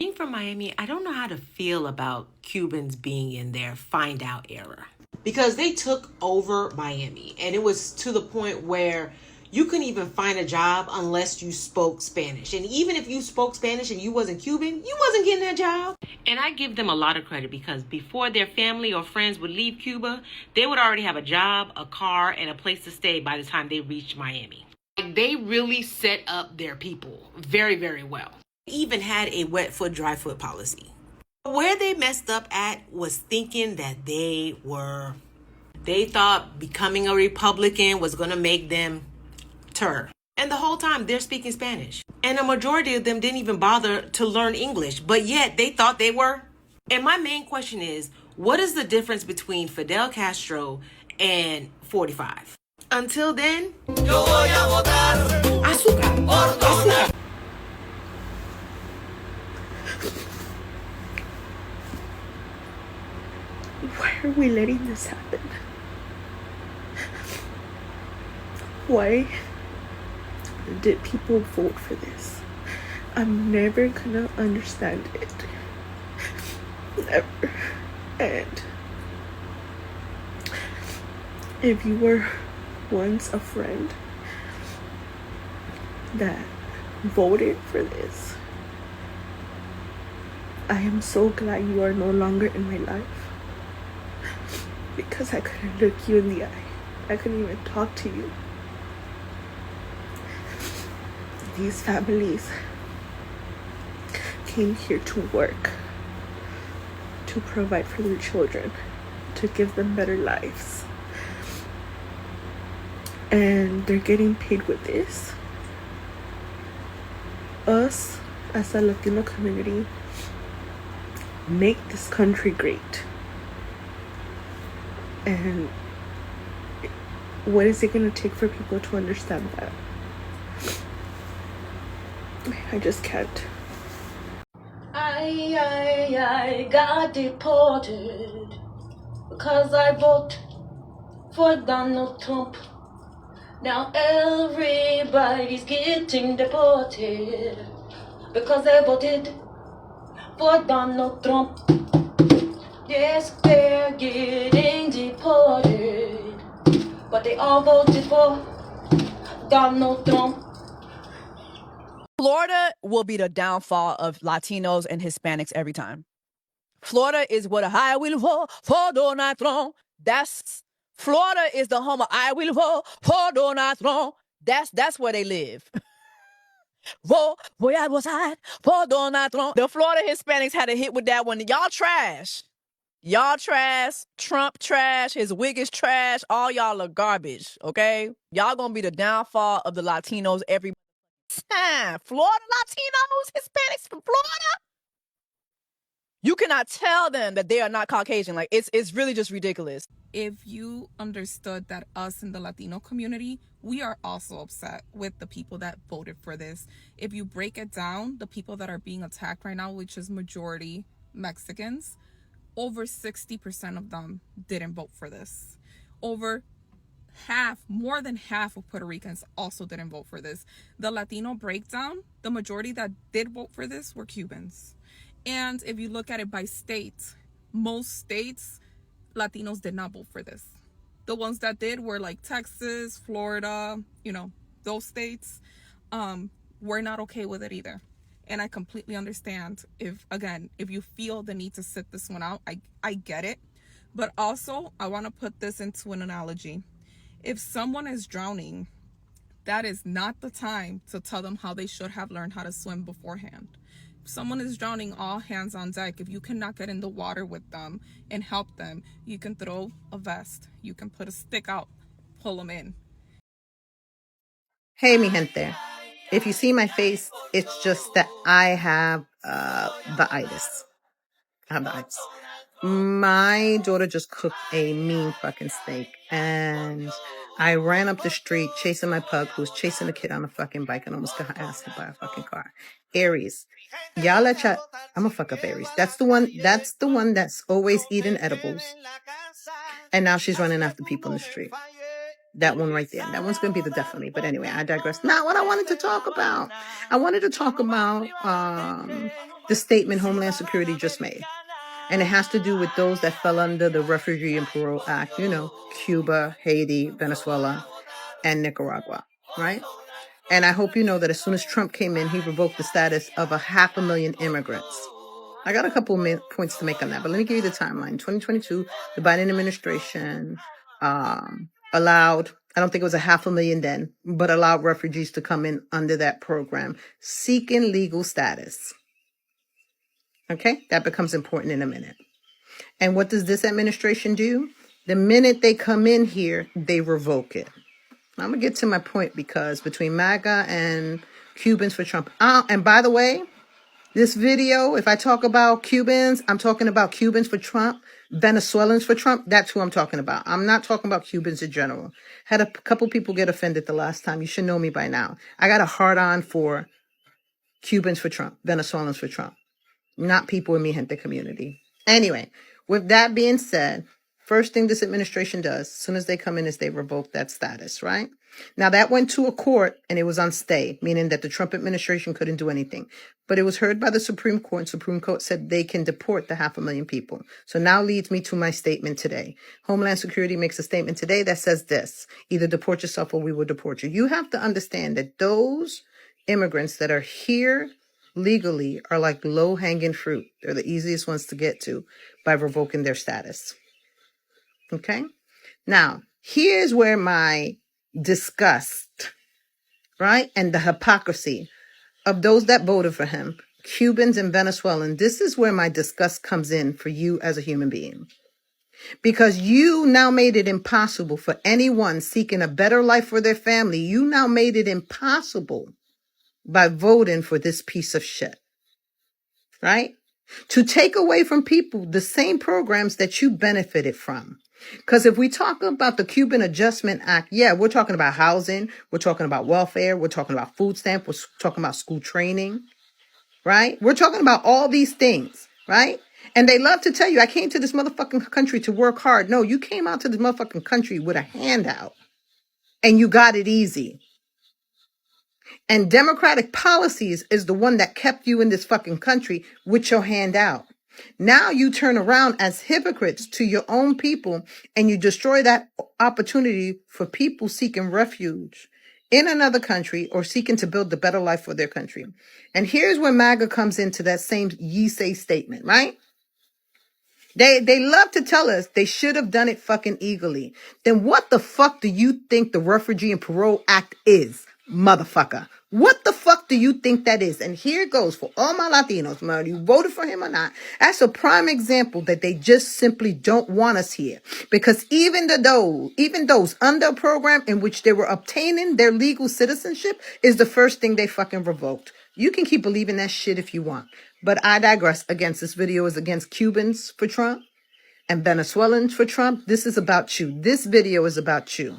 Being from Miami, I don't know how to feel about Cubans being in their find out era. Because they took over Miami, and it was to the point where you couldn't even find a job unless you spoke Spanish. And even if you spoke Spanish and you wasn't Cuban, you wasn't getting that job. And I give them a lot of credit because before their family or friends would leave Cuba, they would already have a job, a car, and a place to stay by the time they reached Miami. Like, they really set up their people very, very well. They even had a wet foot, dry foot policy. Where they messed up at was thinking that they thought becoming a Republican was going to make them turn. And the whole time they're speaking Spanish. And a majority of them didn't even bother to learn English, but yet they thought they were. And my main question is, what is the difference between Fidel Castro and 45? Until then, yo voy a votar azúcar, azúcar. Why are we letting this happen? Why did people vote for this? I'm never gonna understand it. Never. And if you were once a friend that voted for this, I am so glad you are no longer in my life. Because I couldn't look you in the eye. I couldn't even talk to you. These families came here to work, to provide for their children, to give them better lives. And they're getting paid with this. Us, as a Latino community, make this country great. And what is it going to take for people to understand that? I just can't. I got deported because I voted for Donald Trump. Now everybody's getting deported because they voted for Donald Trump. Yes, they're getting deported, but they all voted for Donald Trump. Florida will be the downfall of Latinos and Hispanics every time. Florida is what I will vote for Donald Trump. Florida is the home of I will vote for Donald Trump. That's where they live. Vote for Donald Trump. The Florida Hispanics had a hit with that one. Y'all trash. Y'all trash, Trump trash, his wig is trash, all y'all are garbage, okay? Y'all gonna be the downfall of the Latinos every time. Florida Latinos, Hispanics from Florida? You cannot tell them that they are not Caucasian. Like, it's really just ridiculous. If you understood that us in the Latino community, we are also upset with the people that voted for this. If you break it down, the people that are being attacked right now, which is majority Mexicans, over 60% of them didn't vote for this. More than half of Puerto Ricans also didn't vote for this. The Latino breakdown, the majority that did vote for this were Cubans. And if you look at it by state, most states, Latinos did not vote for this. The ones that did were like Texas, Florida, those states were not okay with it either. And I completely understand if you feel the need to sit this one out, I get it. But also, I want to put this into an analogy. If someone is drowning, that is not the time to tell them how they should have learned how to swim beforehand. If someone is drowning, all hands on deck. If you cannot get in the water with them and help them, you can throw a vest. You can put a stick out, pull them in. Hey, mi gente. If you see my face, it's just that I have the itis. I have the itis. My daughter just cooked a mean fucking steak, and I ran up the street chasing my pug, who was chasing a kid on a fucking bike, and almost got her ass hit by a fucking car. Aries, I'm gonna fuck up Aries. That's the one that's always eating edibles, and now she's running after people in the street. That one right there. That one's going to be the death of me. But anyway, I digress. Not what I wanted to talk about. I wanted to talk about the statement Homeland Security just made. And it has to do with those that fell under the Refugee and Parole Act, you know, Cuba, Haiti, Venezuela, and Nicaragua, right? And I hope you know that as soon as Trump came in, he revoked the status of 500,000 immigrants. I got a couple points to make on that, but let me give you the timeline. 2022, the Biden administration allowed, I don't think it was 500,000 then, but allowed refugees to come in under that program, seeking legal status. Okay, that becomes important in a minute. And what does this administration do? The minute they come in here, they revoke it. I'm going to get to my point, because between MAGA and Cubans for Trump. And by the way, this video, if I talk about Cubans, I'm talking about Cubans for Trump, Venezuelans for Trump. That's who I'm talking about. I'm not talking about Cubans in general. Had a couple people get offended the last time. You should know me by now. I got a hard on for Cubans for Trump, Venezuelans for Trump, not people in mi gente community. Anyway, with that being said, first thing this administration does, as soon as they come in, is they revoke that status, right? Now, that went to a court and it was on stay, meaning that the Trump administration couldn't do anything. But it was heard by the Supreme Court, and Supreme Court said they can deport the 500,000 people. So now leads me to my statement today. Homeland Security makes a statement today that says this: either deport yourself or we will deport you. You have to understand that those immigrants that are here legally are like low-hanging fruit. They're the easiest ones to get to by revoking their status. Okay? Now, here's where my disgust, right, and the hypocrisy of those that voted for him, Cubans and Venezuelans, this is where my disgust comes in for you as a human being. Because you now made it impossible for anyone seeking a better life for their family. You now made it impossible by voting for this piece of shit, right? To take away from people the same programs that you benefited from. Because if we talk about the Cuban Adjustment Act, yeah, we're talking about housing, we're talking about welfare, we're talking about food stamp, we're talking about school training, right? We're talking about all these things, right? And they love to tell you, I came to this motherfucking country to work hard. No, you came out to this motherfucking country with a handout and you got it easy. And democratic policies is the one that kept you in this fucking country with your hand out. Now you turn around as hypocrites to your own people and you destroy that opportunity for people seeking refuge in another country or seeking to build a better life for their country. And here's where MAGA comes into that same ye say statement, right? They love to tell us they should have done it fucking legally. Then what the fuck do you think the Refugee and Parole Act is, motherfucker? What the fuck do you think that is? And here it goes for all my Latinos, whether you voted for him or not. That's a prime example that they just simply don't want us here. Because even those under a program in which they were obtaining their legal citizenship is the first thing they fucking revoked. You can keep believing that shit if you want. But I digress. Again, this video is against Cubans for Trump and Venezuelans for Trump. This is about you. This video is about you.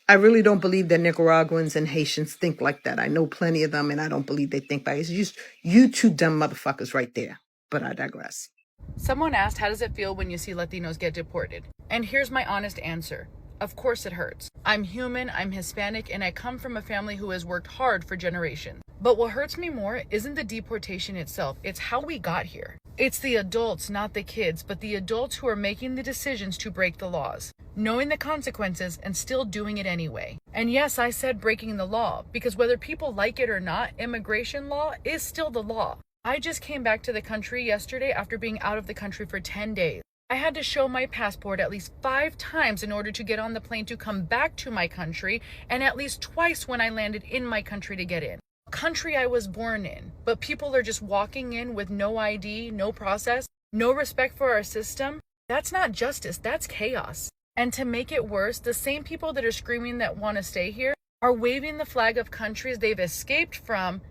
I really don't believe that Nicaraguans and Haitians think like that. I know plenty of them, and I don't believe they think like it. It's just you two dumb motherfuckers right there. But I digress. Someone asked, how does it feel when you see Latinos get deported? And here's my honest answer. Of course it hurts. I'm human, I'm Hispanic, and I come from a family who has worked hard for generations. But what hurts me more isn't the deportation itself, it's how we got here. It's the adults, not the kids, but the adults who are making the decisions to break the laws, knowing the consequences and still doing it anyway. And yes, I said breaking the law, because whether people like it or not, immigration law is still the law. I just came back to the country yesterday after being out of the country for 10 days. I had to show my passport at least 5 times in order to get on the plane to come back to my country, and at least twice when I landed in my country to get in. Country I was born in, but people are just walking in with no ID, no process, no respect for our system. That's not justice, that's chaos. And to make it worse, the same people that are screaming that want to stay here are waving the flag of countries they've escaped from,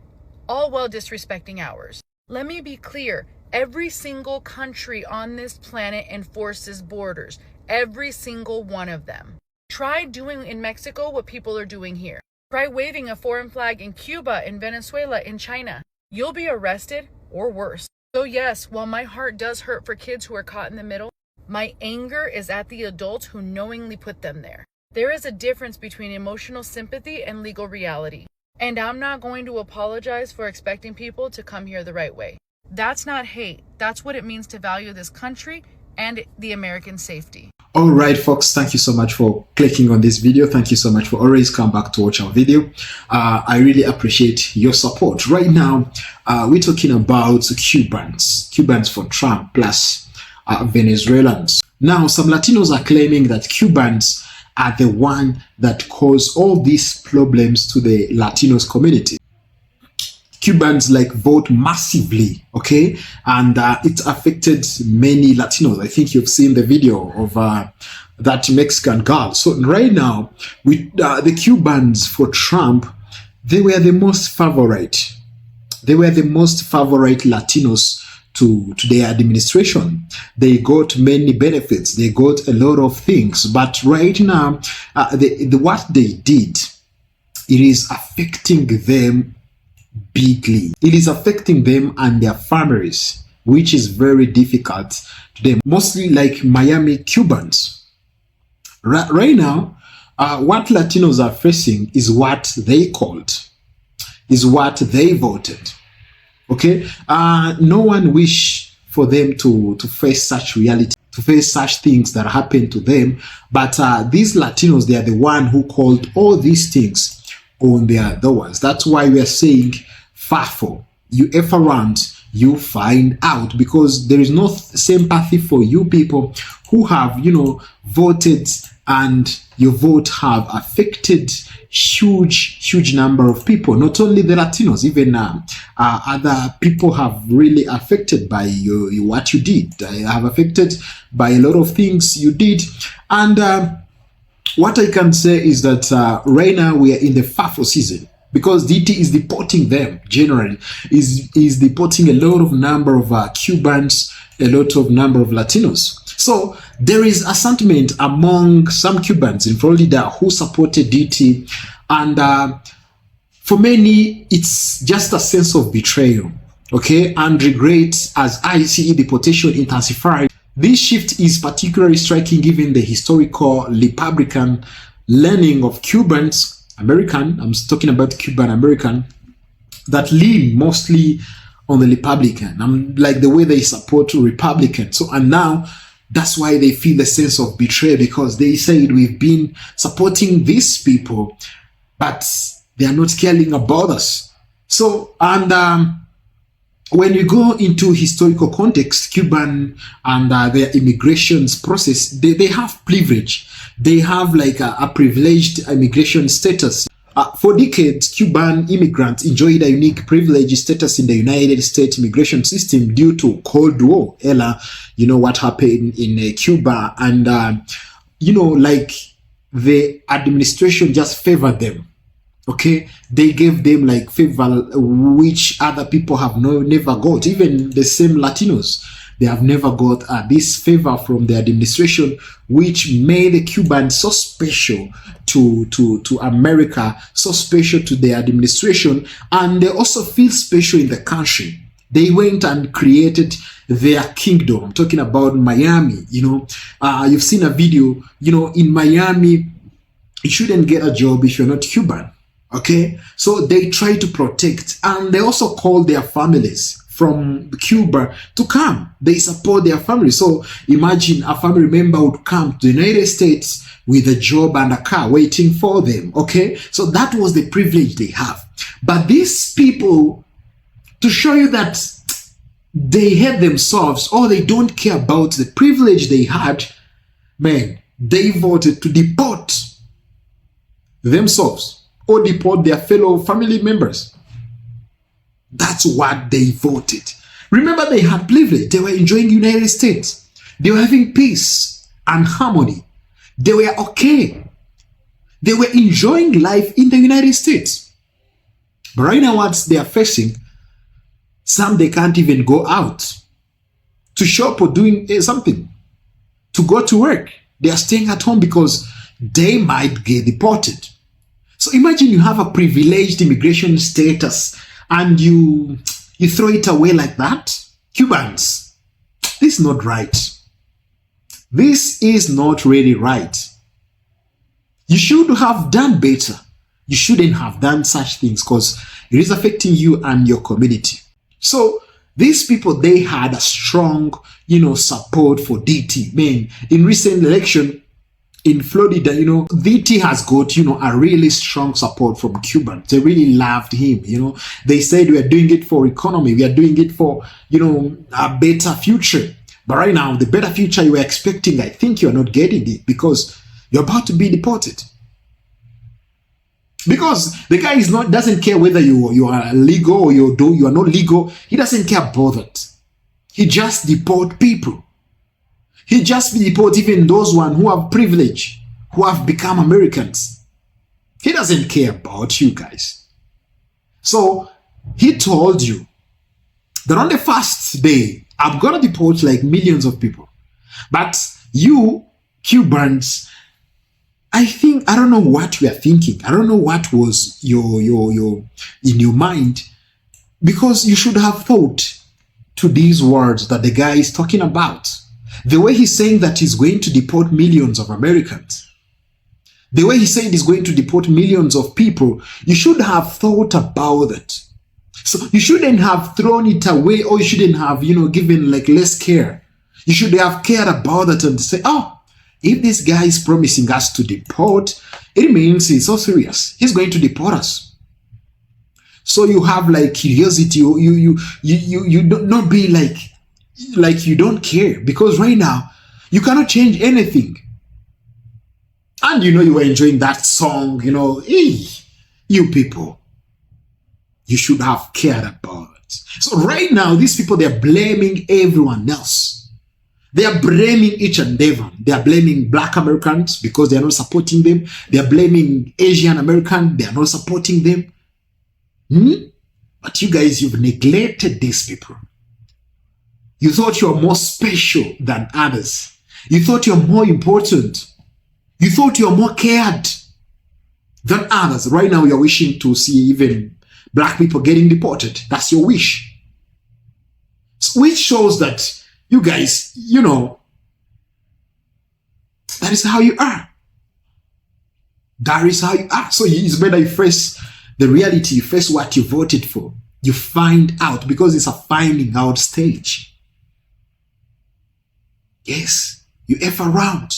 all while disrespecting ours. Let me be clear, every single country on this planet enforces borders, every single one of them. Try doing in Mexico what people are doing here. Try waving a foreign flag in Cuba, in Venezuela, in China. You'll be arrested or worse. So yes, while my heart does hurt for kids who are caught in the middle, my anger is at the adults who knowingly put them there. There is a difference between emotional sympathy and legal reality. And I'm not going to apologize for expecting people to come here the right way. That's not hate. That's what it means to value this country and the American safety. All right, folks, thank you so much for clicking on this video. Thank you so much for always come back to watch our video. I really appreciate your support. Right now, we're talking about Cubans for Trump plus Venezuelans. Now, some Latinos are claiming that Cubans are the one that cause all these problems to the Latinos community. Cubans like vote massively, okay, and it affected many Latinos. I think you've seen the video of that Mexican girl. So right now, with the Cubans for Trump, they were the most favorite. They were the most favorite Latinos to their administration. They got many benefits. They got a lot of things. But right now, what they did, it is affecting them bigly. It is affecting them and their families, which is very difficult to them. Mostly like Miami Cubans. Right now, what Latinos are facing is what they called, is what they voted. Okay, no one wish for them to face such reality, to face such things that happen to them. But these Latinos, they are the one who called all these things on their doors. That's why we are saying FAFO. You F around, you find out, because there is no sympathy for you people who have, voted, and your vote have affected huge number of people. Not only the Latinos, even other people have really affected by what you did. Have affected by a lot of things you did. And what I can say is that right now we are in the FAFO season, because DT is deporting them generally, is deporting a lot of number of Cubans, a lot of number of Latinos. So there is a sentiment among some Cubans in Florida who supported DT, and for many it's just a sense of betrayal, okay, and regret as ICE deportation intensified. This shift is particularly striking given the historical Republican leaning of Cubans American, I'm talking about Cuban American, that lean mostly on the Republican. Like the way they support Republicans. So, and now that's why they feel a sense of betrayal, because they said we've been supporting these people, but they are not caring about us. So, and when you go into historical context, Cuban and their immigrations process, they have privilege. They have like a privileged immigration status. For decades, Cuban immigrants enjoyed a unique privileged status in the United States immigration system due to Cold War era. You know what happened in Cuba, and like the administration just favored them. Okay, they gave them like favor which other people have never got. Even the same Latinos, they have never got this favor from the administration, which made the Cubans so special to America, so special to the administration, and they also feel special in the country. They went and created their kingdom. I'm talking about Miami. You've seen a video. In Miami, you shouldn't get a job if you're not Cuban. Okay, so they try to protect, and they also call their families from Cuba to come. They support their family. So imagine a family member would come to the United States with a job and a car waiting for them. Okay, so that was the privilege they have. But these people, to show you that they hate themselves or they don't care about the privilege they had, man, they voted to deport themselves or deport their fellow family members. That's what they voted. Remember, they had privilege. They were enjoying the United States. They were having peace and harmony. They were okay. They were enjoying life in the United States. But right now, what they are facing, some they can't even go out to shop or doing something, to go to work. They are staying at home because they might get deported. So imagine you have a privileged immigration status and you throw it away like that. Cubans, this is not right. This is not really right. You should have done better. You shouldn't have done such things because it is affecting you and your community. So These people, they had a strong, support for DT. Man, in recent election in Florida, DT has got, a really strong support from Cubans. They really loved him, They said we are doing it for economy. We are doing it for, a better future. But right now, the better future you were expecting, I think you're not getting it because you're about to be deported. Because the guy doesn't care whether you are legal or you are not legal. He doesn't care about that. He just deport people. He just deport even those who have privilege, who have become Americans. He doesn't care about you guys. So he told you that on the first day, I'm going to deport like millions of people. But you, Cubans, I don't know what you are thinking. I don't know what was your in your mind, because you should have thought to these words that the guy is talking about. The way he's saying that he's going to deport millions of Americans, the way he said he's going to deport millions of people, you should have thought about it. So you shouldn't have thrown it away, or you shouldn't have, given like less care. You should have cared about it and say, oh, if this guy is promising us to deport, it means he's so serious. He's going to deport us. So you have like curiosity. You don't not be like you don't care, because right now you cannot change anything. And you were enjoying that song. You people, you should have cared about it. So right now, these people, they're blaming everyone else. They are blaming each and everyone. They are blaming Black Americans because they are not supporting them. They are blaming Asian Americans. They are not supporting them. But you guys, you've neglected these people. You thought you were more special than others. You thought you're more important. You thought you're more cared than others. Right now, you're wishing to see even Black people getting deported. That's your wish. So, which shows that you guys, that is how you are. That is how you are. So it's better you face the reality, you face what you voted for. You find out, because it's a finding out stage. Yes, you F around.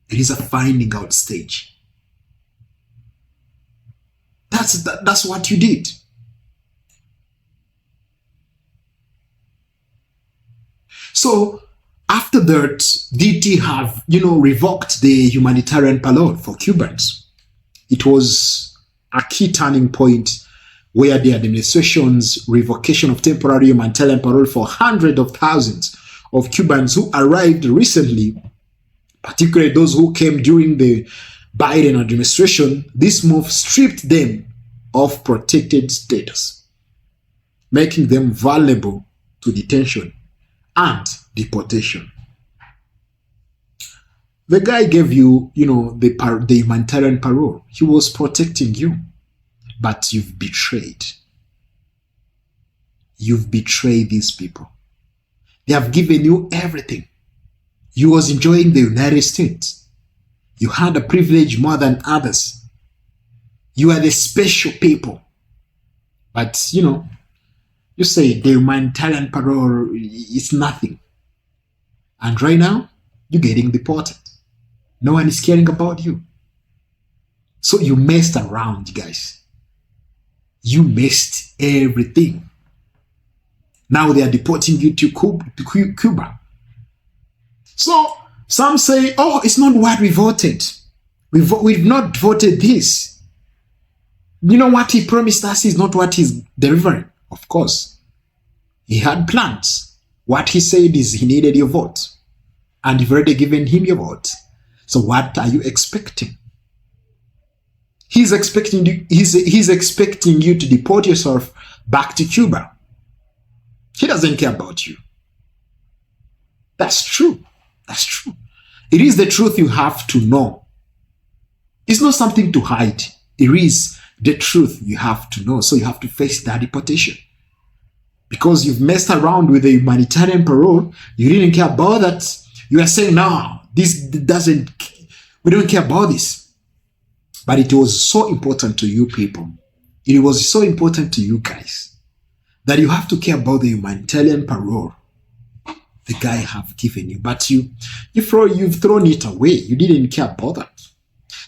It is a finding out stage. That's what you did. So after that, DT have, revoked the humanitarian parole for Cubans. It was a key turning point where the administration's revocation of temporary humanitarian parole for hundreds of thousands of Cubans who arrived recently, particularly those who came during the Biden administration, this move stripped them of protected status, making them vulnerable to detention and deportation. The guy gave you, the humanitarian parole. He was protecting you, but you've betrayed. You've betrayed these people. They have given you everything. You was enjoying the United States. You had a privilege more than others. You are the special people. But, you say the humanitarian parole is nothing. And right now, you're getting deported. No one is caring about you. So you messed around, guys. You messed everything. Now they are deporting you to Cuba. So some say, oh, it's not what we voted. We've not voted this. You know what he promised us is not what he's delivering. Of course, he had plans. What he said is he needed your vote. And you've already given him your vote. So what are you expecting? He's expecting you to deport yourself back to Cuba. He doesn't care about you. That's true. That's true. It is the truth you have to know. It's not something to hide. It is the truth you have to know. So you have to face that deportation. Because you've messed around with the humanitarian parole, you didn't care about that. You are saying, no, we don't care about this. But it was so important to you people. It was so important to you guys that you have to care about the humanitarian parole the guy have given you, but you've thrown it away. You didn't care about that.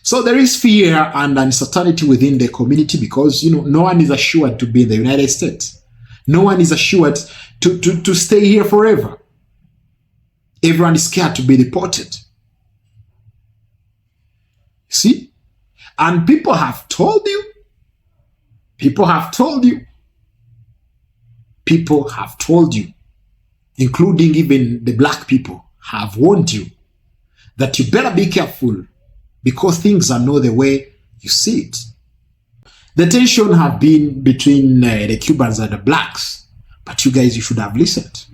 So there is fear and uncertainty within the community because, no one is assured to be in the United States. No one is assured to stay here forever. Everyone is scared to be deported. See? And people have told you. People have told you. People have told you, including even the black people, have warned you that you better be careful because things are not the way you see it. The tension have been between the Cubans and the blacks, but you guys, you should have listened.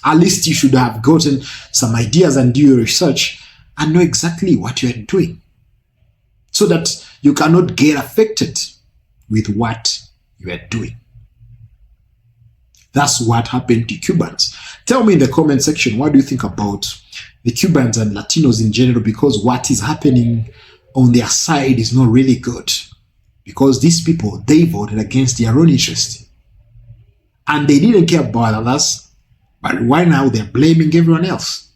At least you should have gotten some ideas and do your research and know exactly what you are doing so that you cannot get affected with what you are doing. That's what happened to Cubans. Tell me in the comment section, what do you think about the Cubans and Latinos in general? Because what is happening on their side is not really good. Because these people, they voted against their own interest. And they didn't care about others. But why now they're blaming everyone else?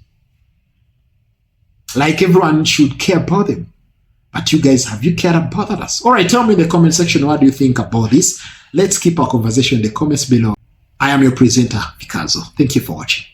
Like everyone should care about them. But you guys, have you cared about others? Alright, tell me in the comment section, what do you think about this? Let's keep our conversation in the comments below. I am your presenter, Picasso. Thank you for watching.